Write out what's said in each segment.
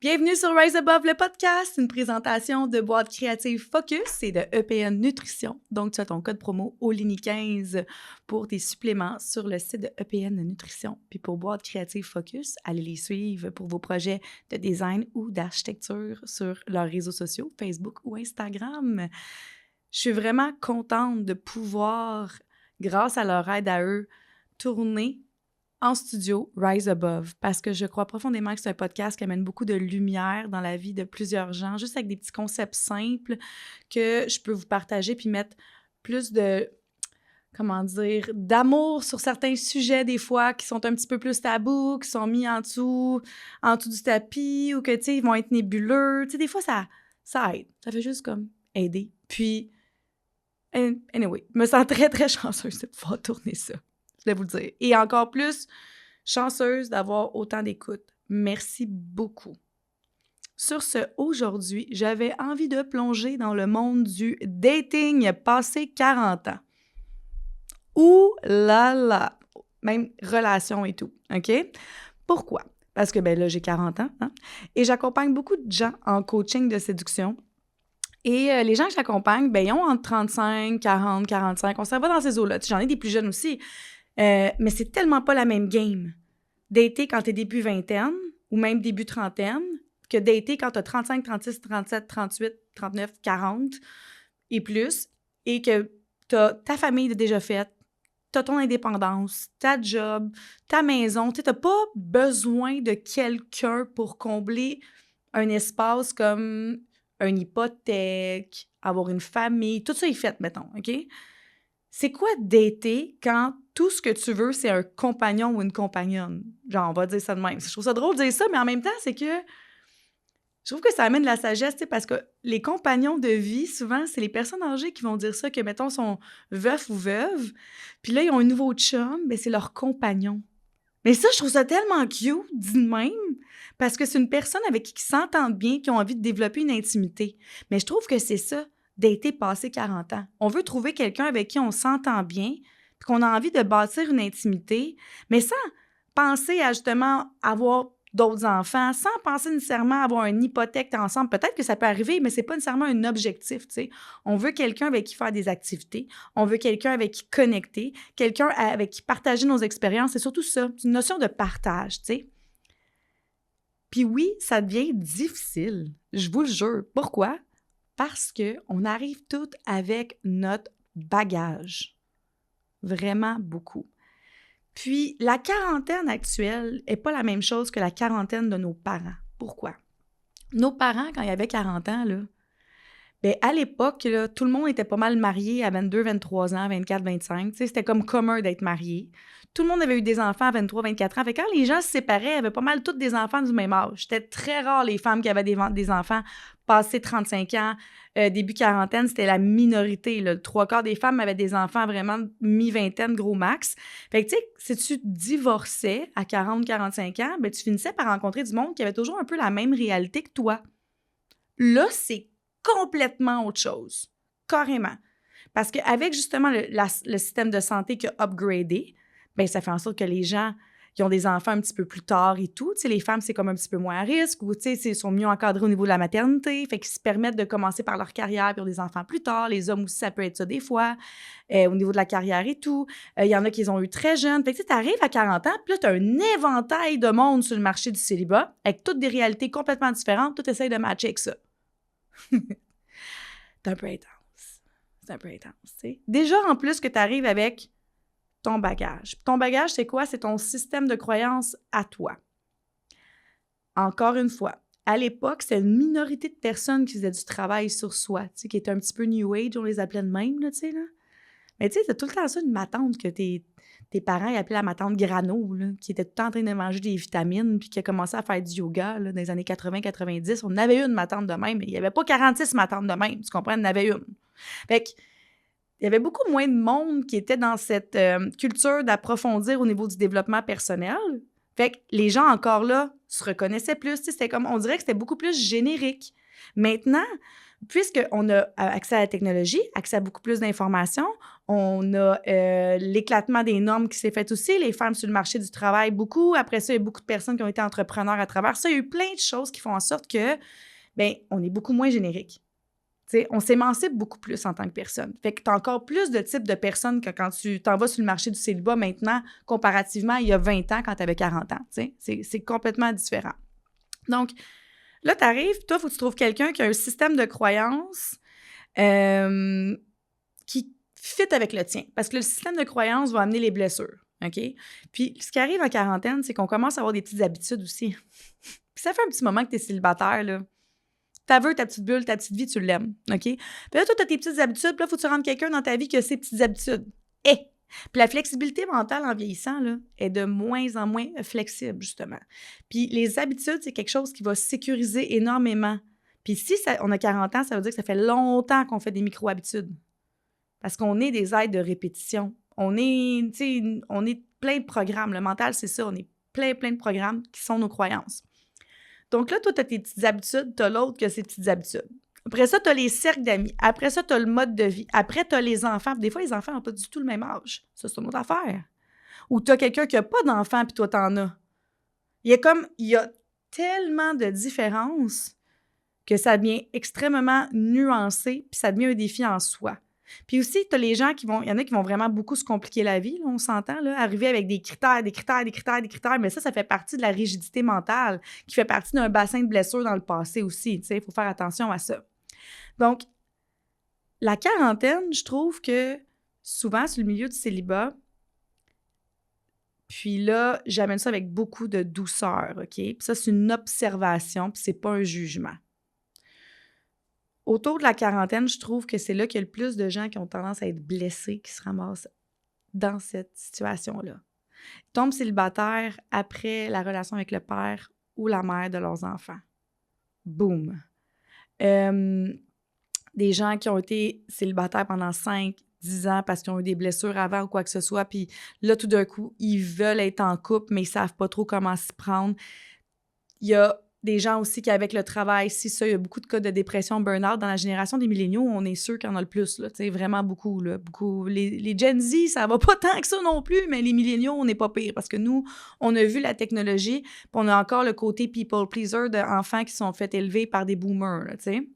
Bienvenue sur Rise Above, le podcast, une présentation de Boîte Créative Focus et de EPN Nutrition. Donc, tu as ton code promo OLINI15 pour tes suppléments sur le site de EPN Nutrition. Puis pour Boîte Créative Focus, allez les suivre pour vos projets de design ou d'architecture sur leurs réseaux sociaux, Facebook ou Instagram. Je suis vraiment contente de pouvoir, grâce à leur aide à eux, tourner en studio Rise Above, parce que je crois profondément que c'est un podcast qui amène beaucoup de lumière dans la vie de plusieurs gens, juste avec des petits concepts simples que je peux vous partager puis mettre plus de, d'amour sur certains sujets des fois qui sont un petit peu plus tabous, qui sont mis en dessous du tapis ou que, tu sais, ils vont être nébuleux. Tu sais, des fois, ça aide. Ça fait juste comme aider. Puis, anyway, je me sens très, très chanceuse de pouvoir tourner ça. Je voulais vous le dire. Et encore plus chanceuse d'avoir autant d'écoute. Merci beaucoup. Sur ce, aujourd'hui, j'avais envie de plonger dans le monde du dating passé 40 ans. Ouh là là! Même relation et tout, OK? Pourquoi? Parce que, là, j'ai 40 ans, hein? Et j'accompagne beaucoup de gens en coaching de séduction. Et les gens que j'accompagne, ils ont entre 35, 40, 45. On s'en va dans ces eaux-là. J'en ai des plus jeunes aussi. Mais c'est tellement pas la même game. Dater quand t'es début vingtaine ou même début trentaine que dater quand t'as 35, 36, 37, 38, 39, 40 et plus et que t'as ta famille déjà faite, t'as ton indépendance, ta job, ta maison. T'as pas besoin de quelqu'un pour combler un espace comme une hypothèque, avoir une famille. Tout ça est fait, mettons, OK? C'est quoi dater quand tout ce que tu veux, c'est un compagnon ou une compagnonne? Genre, on va dire ça de même. Je trouve ça drôle de dire ça, mais en même temps, c'est que je trouve que ça amène de la sagesse, tu sais, parce que les compagnons de vie, souvent, c'est les personnes âgées qui vont dire ça, que, mettons, sont veufs ou veuves, puis là, ils ont un nouveau chum, c'est leur compagnon. Mais ça, je trouve ça tellement cute, dit de même, parce que c'est une personne avec qui ils s'entendent bien, qui ont envie de développer une intimité. Mais je trouve que c'est ça, dater passé 40 ans. On veut trouver quelqu'un avec qui on s'entend bien, puis qu'on a envie de bâtir une intimité, mais sans penser à justement avoir d'autres enfants, sans penser nécessairement à avoir une hypothèque ensemble. Peut-être que ça peut arriver, mais c'est pas nécessairement un objectif, tu sais. On veut quelqu'un avec qui faire des activités, on veut quelqu'un avec qui connecter, quelqu'un avec qui partager nos expériences. C'est surtout ça, c'est une notion de partage, tu sais. Puis oui, ça devient difficile, je vous le jure. Pourquoi? Parce qu'on arrive toutes avec notre bagage. Vraiment beaucoup. Puis, la quarantaine actuelle n'est pas la même chose que la quarantaine de nos parents. Pourquoi? Nos parents, quand ils avaient 40 ans, là, à l'époque, là, tout le monde était pas mal marié à 22, 23 ans, 24, 25. Tu sais, c'était comme commun d'être marié. Tout le monde avait eu des enfants à 23, 24 ans. Fait que quand les gens se séparaient, ils avaient pas mal tous des enfants du même âge. C'était très rare les femmes qui avaient des enfants passés 35 ans, début quarantaine, c'était la minorité. Là. Le 3/4 des femmes avaient des enfants vraiment mi-vingtaine, gros max. Fait que, tu sais, si tu divorçais à 40, 45 ans, tu finissais par rencontrer du monde qui avait toujours un peu la même réalité que toi. Là, c'est complètement autre chose. Carrément. Parce qu'avec justement le système de santé qui a upgradé, ça fait en sorte que les gens qui ont des enfants un petit peu plus tard et tout, tu sais, les femmes, c'est comme un petit peu moins à risque ou, tu sais, ils sont mieux encadrés au niveau de la maternité, fait qu'ils se permettent de commencer par leur carrière puis ont des enfants plus tard. Les hommes aussi, ça peut être ça des fois, au niveau de la carrière et tout. Il y en a qui les ont eu très jeunes. Fait que, tu sais, t'arrives à 40 ans, puis là, t'as un éventail de monde sur le marché du célibat avec toutes des réalités complètement différentes. Tout essaye de matcher avec ça. C'est un peu intense. C'est un peu intense, tu sais. Déjà, en plus que t'arrives avec ton bagage. Ton bagage, c'est quoi? C'est ton système de croyances à toi. Encore une fois, à l'époque, c'était une minorité de personnes qui faisaient du travail sur soi, tu sais, qui étaient un petit peu New Age, on les appelait de même, là, tu sais, là. Mais tu sais, t'as tout le temps ça, une matante que tes parents ils appelaient la matante Grano, là, qui était tout le temps en train de manger des vitamines, puis qui a commencé à faire du yoga, là, dans les années 80-90. On avait une matante de même, mais il n'y avait pas 46 matantes de même, tu comprends? On en avait une. Fait que, il y avait beaucoup moins de monde qui était dans cette culture d'approfondir au niveau du développement personnel. Fait que les gens, encore là, se reconnaissaient plus. C'était comme, on dirait que c'était beaucoup plus générique. Maintenant, puisqu'on a accès à la technologie, accès à beaucoup plus d'informations, On a l'éclatement des normes qui s'est fait aussi, les femmes sur le marché du travail, beaucoup. Après ça, il y a beaucoup de personnes qui ont été entrepreneurs à travers ça. Il y a eu plein de choses qui font en sorte que, bien, on est beaucoup moins générique. T'sais, on s'émancipe beaucoup plus en tant que personne. Fait que tu as encore plus de types de personnes que quand tu t'en vas sur le marché du célibat maintenant, comparativement il y a 20 ans quand tu avais 40 ans. C'est complètement différent. Donc, là, tu arrives, toi, il faut que tu trouves quelqu'un qui a un système de croyances qui fit avec le tien. Parce que le système de croyances va amener les blessures. OK? Puis, ce qui arrive en quarantaine, c'est qu'on commence à avoir des petites habitudes aussi. Puis, ça fait un petit moment que tu es célibataire, là. Ta petite bulle, ta petite vie, tu l'aimes, OK? Puis là, toi, tu as tes petites habitudes, puis là, il faut que tu rentres quelqu'un dans ta vie qui a ses petites habitudes. Puis la flexibilité mentale en vieillissant, là, est de moins en moins flexible, justement. Puis les habitudes, c'est quelque chose qui va sécuriser énormément. Puis si on a 40 ans, ça veut dire que ça fait longtemps qu'on fait des micro-habitudes. Parce qu'on est des êtres de répétition. On est plein de programmes. Le mental, c'est ça. On est plein de programmes qui sont nos croyances. Donc là, toi, tu as tes petites habitudes, tu as l'autre qui a ses petites habitudes. Après ça, tu as les cercles d'amis. Après ça, tu as le mode de vie. Après, tu as les enfants. Des fois, les enfants n'ont pas du tout le même âge. Ça, c'est une autre affaire. Ou tu as quelqu'un qui n'a pas d'enfant, puis toi, tu en as. Il y a tellement de différences que ça devient extrêmement nuancé, puis ça devient un défi en soi. Puis aussi, tu as les gens il y en a qui vont vraiment beaucoup se compliquer la vie, là, on s'entend, là, arriver avec des critères, mais ça fait partie de la rigidité mentale, qui fait partie d'un bassin de blessures dans le passé aussi, tu sais, il faut faire attention à ça. Donc, la quarantaine, je trouve que souvent, sur le milieu du célibat, puis là, j'amène ça avec beaucoup de douceur, OK? Puis ça, c'est une observation, puis c'est pas un jugement. Autour de la quarantaine, je trouve que c'est là qu'il y a le plus de gens qui ont tendance à être blessés, qui se ramassent dans cette situation-là. Ils tombent célibataires après la relation avec le père ou la mère de leurs enfants. Boum! Des gens qui ont été célibataires pendant 5-10 ans parce qu'ils ont eu des blessures avant ou quoi que ce soit, puis là, tout d'un coup, ils veulent être en couple, mais ils savent pas trop comment s'y prendre. Il y a des gens aussi qui, avec le travail, il y a beaucoup de cas de dépression, burn-out. Dans la génération des milléniaux, on est sûr qu'il y en a le plus, là, vraiment beaucoup, là, beaucoup. Les Gen Z, ça va pas tant que ça non plus, mais les milléniaux, on n'est pas pire parce que nous, on a vu la technologie, puis on a encore le côté people pleaser d'enfants qui sont fait élever par des boomers, là, tu sais.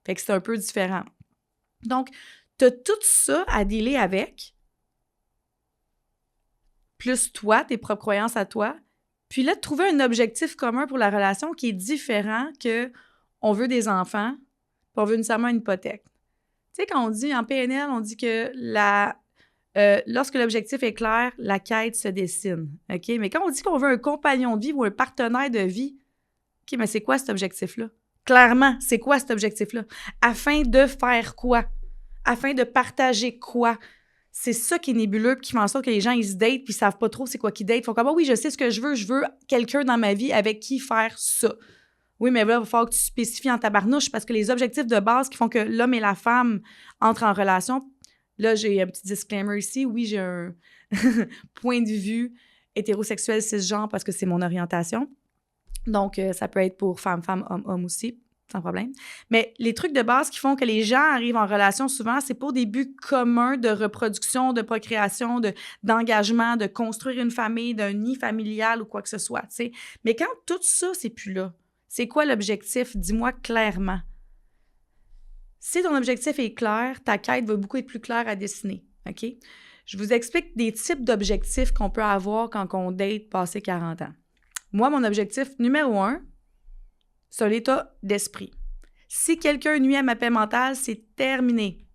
Fait que c'est un peu différent. Donc, t'as tout ça à dealer avec, plus toi, tes propres croyances à toi. Puis là, de trouver un objectif commun pour la relation qui est différent que on veut des enfants, puis on veut nécessairement une hypothèque. Tu sais, quand on dit en PNL, on dit que lorsque l'objectif est clair, la quête se dessine. OK? Mais quand on dit qu'on veut un compagnon de vie ou un partenaire de vie, OK, mais c'est quoi cet objectif-là? Clairement, c'est quoi cet objectif-là? Afin de faire quoi? Afin de partager quoi? C'est ça qui est nébuleux puis qui fait en sorte que les gens, ils se datent puis ils savent pas trop c'est quoi qu'ils datent. Ils font comme, oui, je sais ce que je veux quelqu'un dans ma vie avec qui faire ça. Oui, mais là, il va falloir que tu spécifies en tabarnouche parce que les objectifs de base qui font que l'homme et la femme entrent en relation, là, j'ai un petit disclaimer ici. Oui, j'ai un point de vue hétérosexuel cisgenre parce que c'est mon orientation. Donc, ça peut être pour femme, homme aussi, sans problème. Mais les trucs de base qui font que les gens arrivent en relation souvent, c'est pour des buts communs de reproduction, de procréation, d'engagement, de construire une famille, d'un nid familial ou quoi que ce soit, tu sais. Mais quand tout ça, c'est plus là, c'est quoi l'objectif? Dis-moi clairement. Si ton objectif est clair, ta quête va beaucoup être plus claire à dessiner, OK? Je vous explique des types d'objectifs qu'on peut avoir quand on date passé 40 ans. Moi, mon objectif numéro 1, c'est un état d'esprit. Si quelqu'un nuit à ma paix mentale, c'est terminé.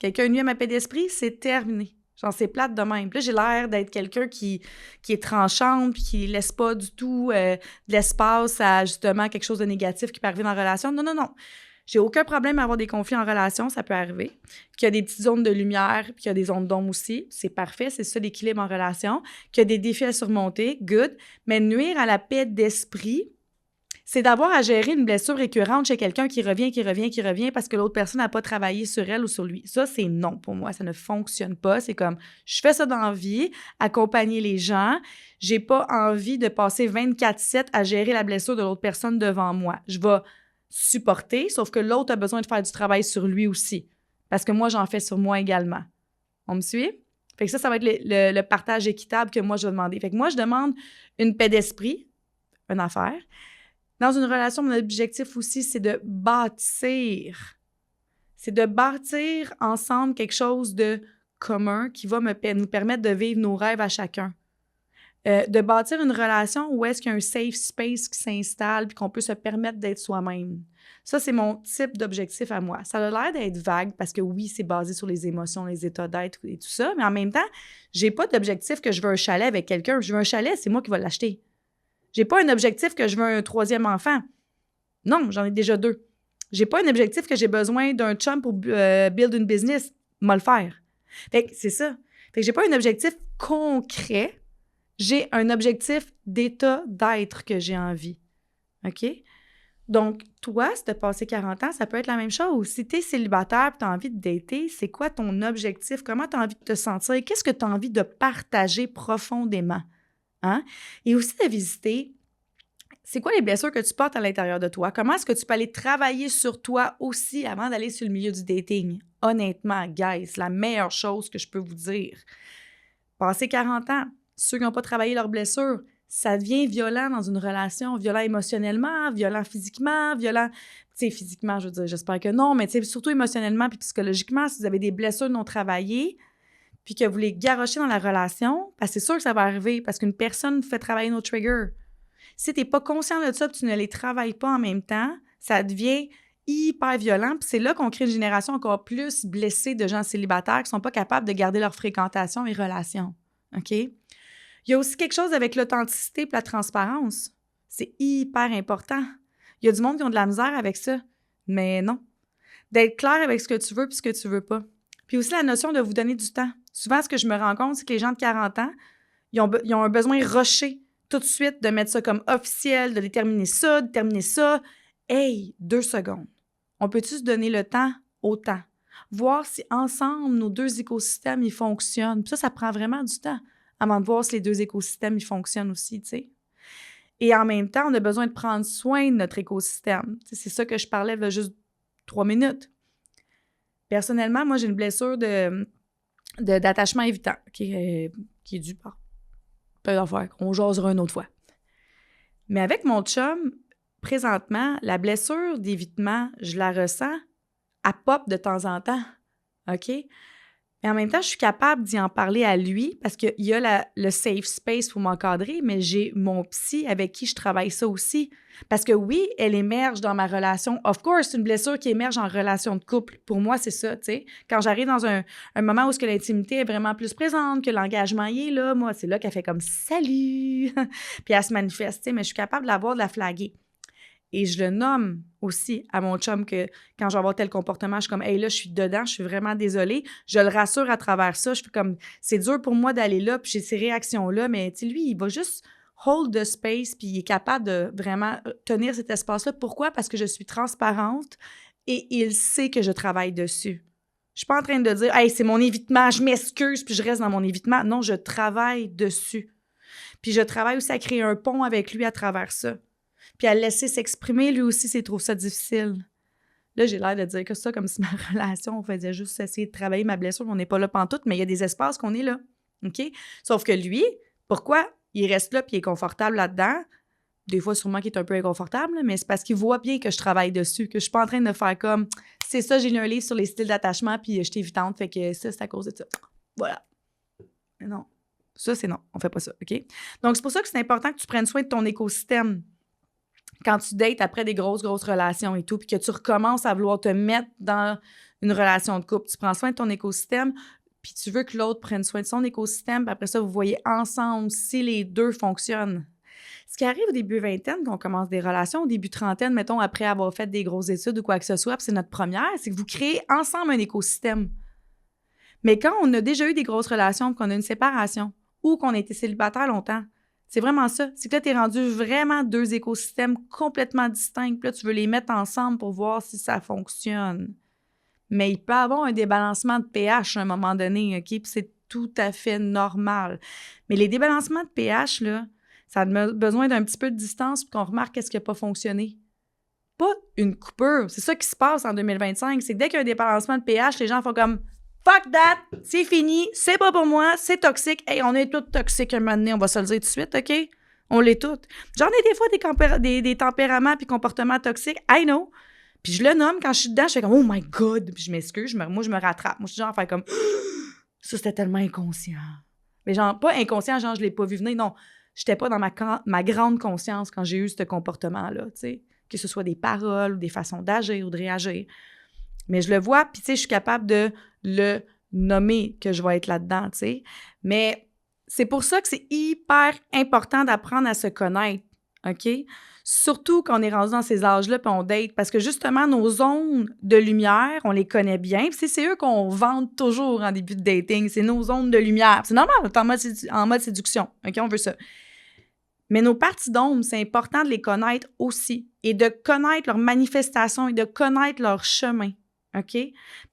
Quelqu'un nuit à ma paix d'esprit, c'est terminé. Genre, c'est plate de même. Puis là, j'ai l'air d'être quelqu'un qui est tranchante puis qui laisse pas du tout de l'espace à, justement, quelque chose de négatif qui peut arriver dans la relation. Non. J'ai aucun problème à avoir des conflits en relation, ça peut arriver. Qu'il y a des petites zones de lumière, puis qu'il y a des zones d'ombre aussi. C'est parfait, c'est ça l'équilibre en relation. Qu'il y a des défis à surmonter, good. Mais nuire à la paix d'esprit, c'est d'avoir à gérer une blessure récurrente chez quelqu'un qui revient parce que l'autre personne n'a pas travaillé sur elle ou sur lui. Ça, c'est non pour moi. Ça ne fonctionne pas. C'est comme, je fais ça dans la vie, accompagner les gens. J'ai pas envie de passer 24/7 à gérer la blessure de l'autre personne devant moi. Je vais supporter, sauf que l'autre a besoin de faire du travail sur lui aussi. Parce que moi, j'en fais sur moi également. On me suit? Fait que ça va être le partage équitable que moi, je vais demander. Fait que moi, je demande une paix d'esprit, une affaire. Dans une relation, mon objectif aussi, c'est de bâtir. C'est de bâtir ensemble quelque chose de commun qui va nous permettre de vivre nos rêves à chacun. De bâtir une relation où est-ce qu'il y a un safe space qui s'installe puis qu'on peut se permettre d'être soi-même. Ça, c'est mon type d'objectif à moi. Ça a l'air d'être vague parce que oui, c'est basé sur les émotions, les états d'être et tout ça, mais en même temps, j'ai pas d'objectif que je veux un chalet avec quelqu'un. Je veux un chalet, c'est moi qui vais l'acheter. J'ai pas un objectif que je veux un 3e enfant. Non, j'en ai déjà 2. J'ai pas un objectif que j'ai besoin d'un chum pour build une business. M'a le faire. Fait que c'est ça. Fait que j'ai pas un objectif concret. J'ai un objectif d'état d'être que j'ai envie. OK? Donc, toi, si tu as passé 40 ans, ça peut être la même chose. Si tu es célibataire et tu as envie de dater, c'est quoi ton objectif? Comment tu as envie de te sentir? Qu'est-ce que tu as envie de partager profondément? Hein? Et aussi de visiter, c'est quoi les blessures que tu portes à l'intérieur de toi? Comment est-ce que tu peux aller travailler sur toi aussi avant d'aller sur le milieu du dating? Honnêtement, guys, la meilleure chose que je peux vous dire. Passer 40 ans, ceux qui n'ont pas travaillé leurs blessures, ça devient violent dans une relation, violent émotionnellement, violent physiquement, violent, tu sais, physiquement, je veux dire, j'espère que non, mais tu sais, surtout émotionnellement puis psychologiquement, si vous avez des blessures non travaillées, puis que vous les garochez dans la relation, parce que c'est sûr que ça va arriver, parce qu'une personne fait travailler nos triggers. Si tu n'es pas conscient de ça, puis tu ne les travailles pas en même temps, ça devient hyper violent, puis c'est là qu'on crée une génération encore plus blessée de gens célibataires qui ne sont pas capables de garder leur fréquentation et relations. OK? Il y a aussi quelque chose avec l'authenticité et la transparence. C'est hyper important. Il y a du monde qui ont de la misère avec ça, mais non. D'être clair avec ce que tu veux et ce que tu veux pas. Puis aussi la notion de vous donner du temps. Souvent, ce que je me rends compte, c'est que les gens de 40 ans, ils ont un besoin rushé tout de suite de mettre ça comme officiel, de déterminer ça, de terminer ça. Hey, 2 secondes. On peut-tu se donner le temps au temps? Voir si ensemble, nos 2 écosystèmes, ils fonctionnent. Puis ça prend vraiment du temps avant de voir si les 2 écosystèmes, ils fonctionnent aussi, tu sais. Et en même temps, on a besoin de prendre soin de notre écosystème. T'sais, c'est ça que je parlais il y a juste 3 minutes. Personnellement, moi, j'ai une blessure d'attachement évitant qui est due par peu d'affaires. On jasera une autre fois. Mais avec mon chum, présentement, la blessure d'évitement, je la ressens à pop de temps en temps. OK? Mais en même temps, je suis capable d'y en parler à lui parce qu'il y a le safe space pour m'encadrer, mais j'ai mon psy avec qui je travaille ça aussi. Parce que oui, elle émerge dans ma relation. Of course, c'est une blessure qui émerge en relation de couple. Pour moi, c'est ça, tu sais. Quand j'arrive dans un moment où ce que l'intimité est vraiment plus présente, que l'engagement y est là, moi, c'est là qu'elle fait comme « Salut! » Puis elle se manifeste, tu sais, mais je suis capable de la flaguer. Et je le nomme aussi à mon chum que quand je vais avoir tel comportement, je suis comme « Hey, là, je suis dedans, je suis vraiment désolée. » Je le rassure à travers ça. Je fais comme « C'est dur pour moi d'aller là, puis j'ai ces réactions-là. » Mais tu sais, lui, il va juste hold the space, puis il est capable de vraiment tenir cet espace-là. Pourquoi? Parce que je suis transparente et il sait que je travaille dessus. Je suis pas en train de dire « Hey, c'est mon évitement, je m'excuse, puis je reste dans mon évitement. » Non, je travaille dessus. Puis je travaille aussi à créer un pont avec lui à travers ça. Puis à le laisser s'exprimer, lui aussi, s'il trouve ça difficile. Là, j'ai l'air de dire que ça, comme si ma relation, on faisait juste essayer de travailler ma blessure, on n'est pas là pantoute, mais il y a des espaces qu'on est là, OK? Sauf que lui, pourquoi il reste là puis il est confortable là-dedans? Des fois, sûrement qu'il est un peu inconfortable, mais c'est parce qu'il voit bien que je travaille dessus, que je suis pas en train de faire comme « C'est ça, j'ai lu un livre sur les styles d'attachement, puis je t'ai évitante, fait que ça, c'est à cause de ça. » Voilà. Mais non. Ça, c'est non. On fait pas ça, OK? Donc, c'est pour ça que c'est important que tu prennes soin de ton écosystème. Quand tu dates après des grosses relations et tout, puis que tu recommences à vouloir te mettre dans une relation de couple, tu prends soin de ton écosystème, puis tu veux que l'autre prenne soin de son écosystème, puis après ça, vous voyez ensemble si les 2 fonctionnent. Ce qui arrive au début vingtaine, qu'on commence des relations, au début trentaine, mettons, après avoir fait des grosses études ou quoi que ce soit, puis c'est notre première, c'est que vous créez ensemble un écosystème. Mais quand on a déjà eu des grosses relations, qu'on a une séparation, ou qu'on a été célibataire longtemps, c'est vraiment ça. C'est que là, tu es rendu vraiment 2 écosystèmes complètement distincts. Puis là, tu veux les mettre ensemble pour voir si ça fonctionne. Mais il peut y avoir un débalancement de pH à un moment donné, OK? Puis c'est tout à fait normal. Mais les débalancements de pH, là, ça a besoin d'un petit peu de distance pour qu'on remarque qu'est-ce qui n'a pas fonctionné. Pas une coupure. C'est ça qui se passe en 2025. C'est que dès qu'il y a un débalancement de pH, les gens font comme Fuck that! C'est fini, c'est pas pour moi, c'est toxique. Hey, on est tous toxiques un moment donné, on va se le dire tout de suite, OK? On l'est toutes. J'en ai des fois des tempéraments puis comportements toxiques, I know. Puis je le nomme, quand je suis dedans, je fais comme « Oh my God! » Puis je m'excuse, moi, je me rattrape. Moi, je suis genre à faire comme « Ça, c'était tellement inconscient. » Mais genre, pas inconscient, genre je l'ai pas vu venir, non. J'étais pas dans ma grande conscience quand j'ai eu ce comportement-là, tu sais. Que ce soit des paroles ou des façons d'agir ou de réagir. Mais je le vois, puis tu sais, je suis capable de le nommer que je vais être là-dedans, tu sais. Mais c'est pour ça que c'est hyper important d'apprendre à se connaître, OK? Surtout quand on est rendu dans ces âges-là puis on date, parce que justement, nos zones de lumière, on les connaît bien. Puis c'est eux qu'on vante toujours en début de dating. C'est nos zones de lumière. C'est normal, on est en mode séduction, OK? On veut ça. Mais nos parties d'ombre, c'est important de les connaître aussi et de connaître leurs manifestations et de connaître leur chemin. OK?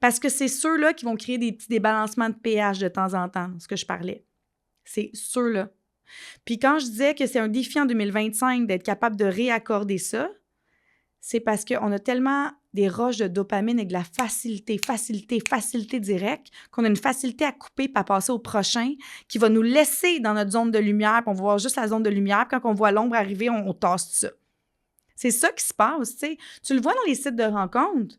Parce que c'est ceux-là qui vont créer des petits débalancements de pH de temps en temps, ce que je parlais. C'est ceux-là. Puis quand je disais que c'est un défi en 2025 d'être capable de réaccorder ça, c'est parce qu'on a tellement des roches de dopamine et de la facilité directe, qu'on a une facilité à couper et à passer au prochain qui va nous laisser dans notre zone de lumière, puis on va voir juste la zone de lumière, puis quand on voit l'ombre arriver, on tasse tout ça. C'est ça qui se passe, tu sais. Tu le vois dans les sites de rencontres.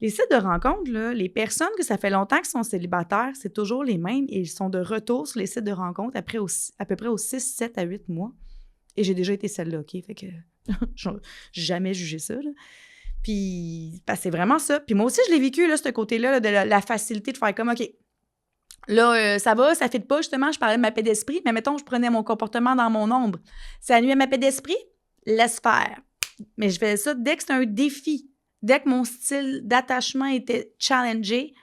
Les sites de rencontres, là, les personnes que ça fait longtemps qu'ils sont célibataires, c'est toujours les mêmes et ils sont de retour sur les sites de rencontres à peu près aux 6, 7 à 8 mois. Et j'ai déjà été celle-là, OK? Fait que j'ai jamais jugé ça, là. Puis, c'est vraiment ça. Puis moi aussi, je l'ai vécu, là, ce côté-là, là, de la facilité de faire comme, OK, là, ça va, ça ne fit pas, justement, je parlais de ma paix d'esprit, mais mettons, je prenais mon comportement dans mon ombre. Ça nuit à ma paix d'esprit? Laisse faire. Mais je faisais ça dès que c'était un défi. Dès que mon style d'attachement était challengé,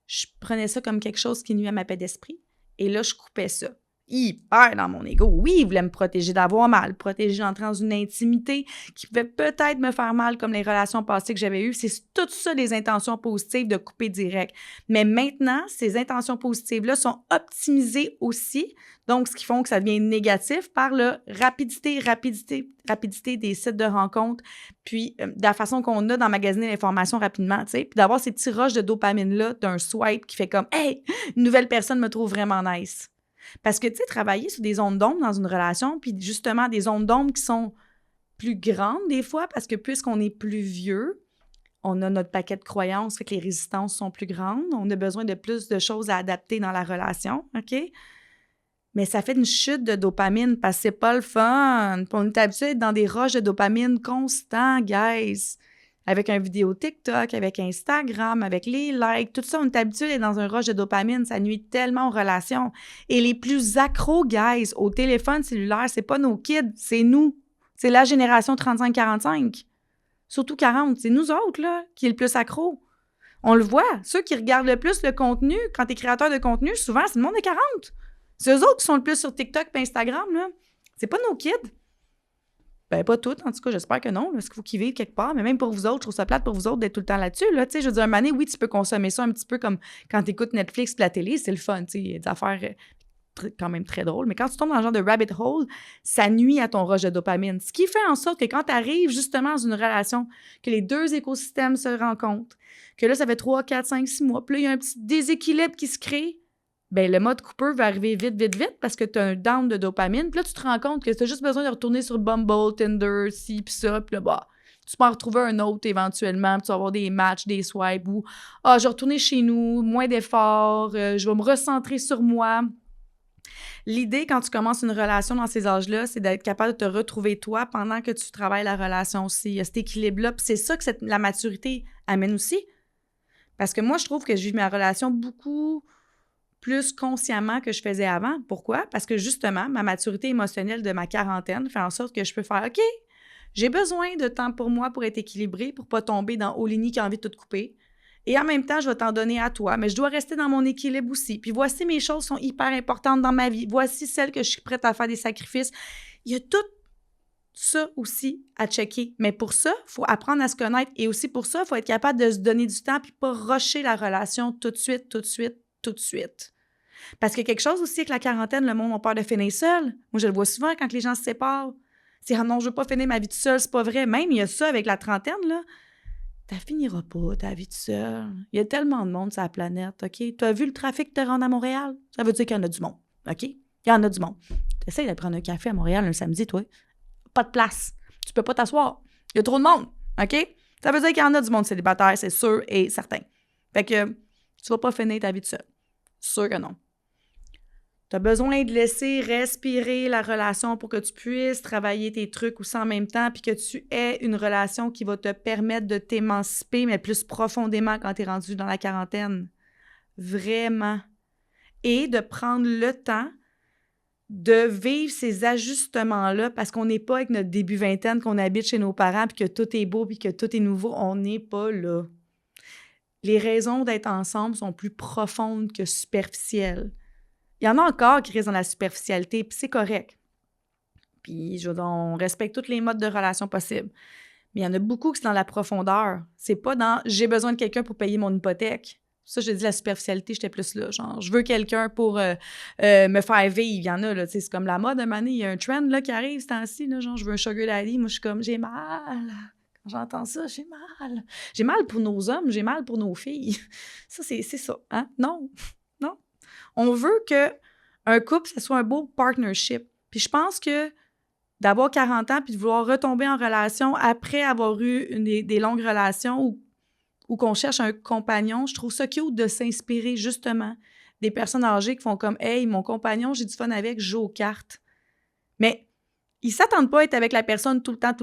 je prenais ça comme quelque chose qui nuit à ma paix d'esprit. Et là, je coupais ça. Hyper dans mon ego. Oui, il voulait me protéger d'avoir mal, protéger d'entrer dans une intimité qui pouvait peut-être me faire mal, comme les relations passées que j'avais eues. C'est tout ça, des intentions positives de couper direct. Mais maintenant, ces intentions positives-là sont optimisées aussi. Donc, ce qui font que ça devient négatif par la rapidité des sites de rencontres, puis de la façon qu'on a d'emmagasiner l'information rapidement, tu sais, puis d'avoir ces petits rushs de dopamine-là d'un swipe qui fait comme « Hey, une nouvelle personne me trouve vraiment nice ». Parce que, tu sais, travailler sur des zones d'ombre dans une relation, puis justement des zones d'ombre qui sont plus grandes des fois, parce que puisqu'on est plus vieux, on a notre paquet de croyances, fait que les résistances sont plus grandes, on a besoin de plus de choses à adapter dans la relation, OK? Mais ça fait une chute de dopamine parce que c'est pas le fun. Puis on est habitué d'être dans des rushs de dopamine constants, guys. Avec un vidéo TikTok, avec Instagram, avec les likes, tout ça, on est habitué d'être dans un rush de dopamine. Ça nuit tellement aux relations. Et les plus accros, guys, au téléphone cellulaire, c'est pas nos kids, c'est nous. C'est la génération 35-45. Surtout 40. C'est nous autres, là, qui est le plus accro. On le voit. Ceux qui regardent le plus le contenu, quand t'es créateur de contenu, souvent, c'est le monde de 40. C'est eux autres qui sont le plus sur TikTok et Instagram, là. C'est pas nos kids. Ben, pas toutes, en tout cas, j'espère que non. Parce qu'il faut qu'ils vivent quelque part. Mais même pour vous autres, je trouve ça plate pour vous autres d'être tout le temps là-dessus. Là. Tu sais, je veux dire, un moment donné, oui, tu peux consommer ça un petit peu comme quand tu écoutes Netflix et la télé, c'est le fun. Tu sais, il y a des affaires quand même très drôles. Mais quand tu tombes dans le genre de rabbit hole, ça nuit à ton rush de dopamine. Ce qui fait en sorte que quand tu arrives justement dans une relation, que les deux écosystèmes se rencontrent, que là, ça fait 3, 4, 5, 6 mois, puis là, il y a un petit déséquilibre qui se crée, ben le mode Cooper va arriver vite parce que tu as un down de dopamine. Puis là, tu te rends compte que tu as juste besoin de retourner sur Bumble, Tinder, ci, puis ça. Puis là, bah, tu peux en retrouver un autre éventuellement. Puis tu vas avoir des matchs, des swipes ou « Ah, je vais retourner chez nous, moins d'efforts, je vais me recentrer sur moi. » L'idée, quand tu commences une relation dans ces âges-là, c'est d'être capable de te retrouver toi pendant que tu travailles la relation aussi. Il y a cet équilibre-là. Puis c'est ça que la maturité amène aussi. Parce que moi, je trouve que je vis ma relation beaucoup plus consciemment que je faisais avant. Pourquoi? Parce que justement, ma maturité émotionnelle de ma quarantaine fait en sorte que je peux faire « OK, j'ai besoin de temps pour moi pour être équilibrée, pour pas tomber dans Olini qui a envie de tout couper. Et en même temps, je vais t'en donner à toi, mais je dois rester dans mon équilibre aussi. Puis voici mes choses qui sont hyper importantes dans ma vie. Voici celles que je suis prête à faire des sacrifices. » Il y a tout ça aussi à checker. Mais pour ça, il faut apprendre à se connaître. Et aussi pour ça, il faut être capable de se donner du temps puis pas rusher la relation tout de suite. Parce qu'il y a quelque chose aussi avec la quarantaine, le monde a peur de finir seul. Moi, je le vois souvent quand les gens se séparent. C'est « Ah non, je veux pas finir ma vie toute seule », c'est pas vrai. Même, il y a ça avec la trentaine, là. ça finira pas, ta vie toute seule. Il y a tellement de monde sur la planète, OK? Tu as vu le trafic te rendre à Montréal? Ça veut dire qu'il y en a du monde, OK? Il y en a du monde. Tu essaies de prendre un café à Montréal un samedi, toi. Pas de place. Tu peux pas t'asseoir. Il y a trop de monde, OK? Ça veut dire qu'il y en a du monde célibataire, c'est sûr et certain. Fait que tu vas pas finir ta vie toute seule. Sûr que non. Tu as besoin de laisser respirer la relation pour que tu puisses travailler tes trucs aussi en même temps puis que tu aies une relation qui va te permettre de t'émanciper, mais plus profondément quand tu es rendu dans la quarantaine. Vraiment. Et de prendre le temps de vivre ces ajustements-là parce qu'on n'est pas avec notre début vingtaine, qu'on habite chez nos parents puis que tout est beau puis que tout est nouveau. On n'est pas là. Les raisons d'être ensemble sont plus profondes que superficielles. Il y en a encore qui restent dans la superficialité, puis c'est correct. Puis, on respecte tous les modes de relation possibles. Mais il y en a beaucoup qui sont dans la profondeur. C'est pas dans « j'ai besoin de quelqu'un pour payer mon hypothèque ». Ça, je dis la superficialité, j'étais plus là. Genre, je veux quelqu'un pour me faire vivre. Il y en a, là, tu sais, c'est comme la mode, un moment donné, il y a un trend là, qui arrive ce temps-ci, là, genre, je veux un sugar daddy. Moi, je suis comme, j'ai mal. Quand j'entends ça, j'ai mal. J'ai mal pour nos hommes, j'ai mal pour nos filles. Ça, c'est ça, hein? Non. On veut qu'un couple, ça soit un beau partnership. Puis je pense que d'avoir 40 ans puis de vouloir retomber en relation après avoir eu des longues relations ou qu'on cherche un compagnon, je trouve ça cute de s'inspirer justement des personnes âgées qui font comme « Hey, mon compagnon, j'ai du fun avec, je joue aux cartes. » Mais ils s'attendent pas à être avec la personne tout le temps,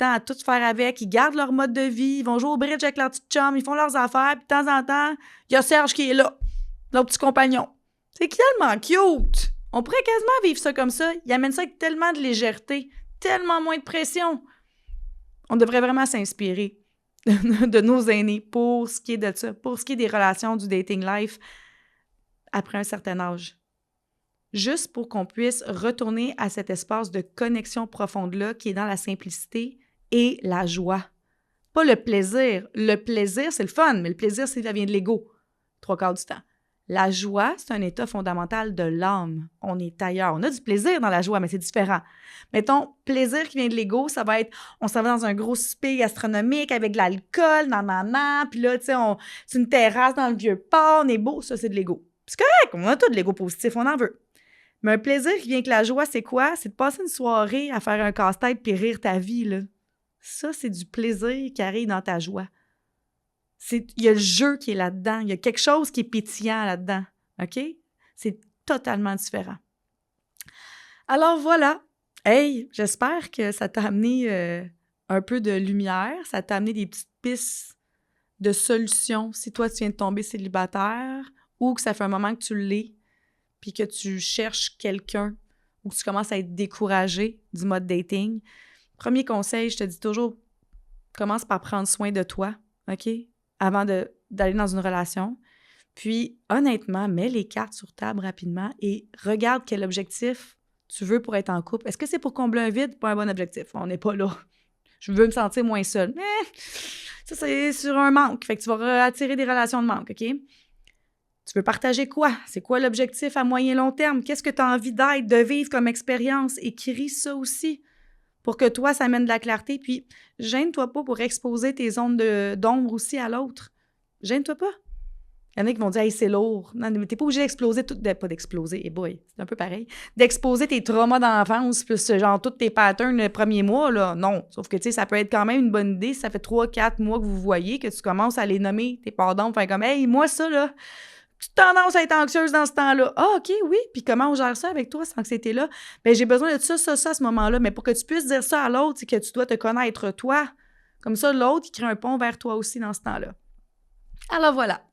à tout faire avec. Ils gardent leur mode de vie, ils vont jouer au bridge avec leur petite chum, ils font leurs affaires, puis de temps en temps, il y a Serge qui est là, leur petit compagnon. C'est tellement cute! On pourrait quasiment vivre ça comme ça. Il amène ça avec tellement de légèreté, tellement moins de pression. On devrait vraiment s'inspirer de nos aînés pour ce qui est de ça, pour ce qui est des relations, du dating life après un certain âge. Juste pour qu'on puisse retourner à cet espace de connexion profonde-là qui est dans la simplicité et la joie. Pas le plaisir. Le plaisir, c'est le fun, mais le plaisir, ça vient de l'ego, 3/4 du temps. La joie, c'est un état fondamental de l'âme. On est ailleurs. On a du plaisir dans la joie, mais c'est différent. Mettons, plaisir qui vient de l'ego, ça va être, on s'en va dans un gros souper gastronomique avec de l'alcool, puis là, tu sais, c'est une terrasse dans le Vieux-Port, on est beau, ça, c'est de l'ego. C'est correct, on a tout de l'ego positif, on en veut. Mais un plaisir qui vient avec la joie, c'est quoi? C'est de passer une soirée à faire un casse-tête puis rire ta vie, là. Ça, c'est du plaisir qui arrive dans ta joie. Il y a le jeu qui est là-dedans. Il y a quelque chose qui est pétillant là-dedans. OK? C'est totalement différent. Alors voilà. Hey, j'espère que ça t'a amené un peu de lumière. Ça t'a amené des petites pistes de solutions si toi, tu viens de tomber célibataire ou que ça fait un moment que tu l'es puis que tu cherches quelqu'un ou que tu commences à être découragé du mode dating. Premier conseil, je te dis toujours, commence par prendre soin de toi, OK? Avant d'aller dans une relation. Puis, honnêtement, mets les cartes sur table rapidement et regarde quel objectif tu veux pour être en couple. Est-ce que c'est pour combler un vide? Pas un bon objectif. On n'est pas là. Je veux me sentir moins seule. Ça, c'est sur un manque. Fait que tu vas attirer des relations de manque, OK? Tu veux partager quoi? C'est quoi l'objectif à moyen long terme? Qu'est-ce que tu as envie d'être, de vivre comme expérience? Écris ça aussi. Pour que toi, ça amène de la clarté. Puis, gêne-toi pas pour exposer tes zones d'ombre aussi à l'autre. Gêne-toi pas. Il y en a qui vont dire « Hey, c'est lourd ». Non, mais t'es pas obligé d'exploser tout... Pas d'exploser, boy, c'est un peu pareil. D'exposer tes traumas d'enfance, plus genre tous tes patterns le premier mois, là, non. Sauf que, tu sais, ça peut être quand même une bonne idée si ça fait 3-4 mois que vous voyez, que tu commences à les nommer, tes parts d'ombre, faire comme « Hey, moi, ça, là... » Tu as tendance à être anxieuse dans ce temps-là. Ah, OK, oui. Puis comment on gère ça avec toi, cette anxiété-là? Bien, j'ai besoin de ça à ce moment-là. Mais pour que tu puisses dire ça à l'autre, c'est que tu dois te connaître toi. Comme ça, l'autre, il crée un pont vers toi aussi dans ce temps-là. Alors voilà.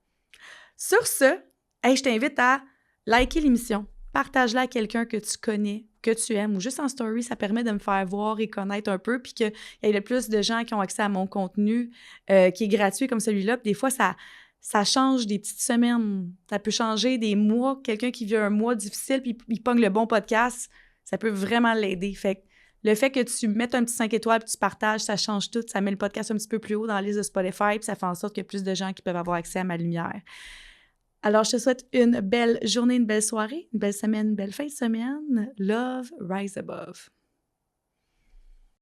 Sur ce, hey, je t'invite à liker l'émission. Partage-la à quelqu'un que tu connais, que tu aimes, ou juste en story, ça permet de me faire voir et connaître un peu, puis qu'il y ait le plus de gens qui ont accès à mon contenu qui est gratuit comme celui-là. Puis des fois, ça change des petites semaines. Ça peut changer des mois. Quelqu'un qui vit un mois difficile puis il pogne le bon podcast, ça peut vraiment l'aider. Fait que le fait que tu mettes un petit 5 étoiles puis tu partages, ça change tout. Ça met le podcast un petit peu plus haut dans la liste de Spotify puis ça fait en sorte qu'il y a plus de gens qui peuvent avoir accès à ma lumière. Alors, je te souhaite une belle journée, une belle soirée, une belle semaine, une belle fin de semaine. Love, rise above.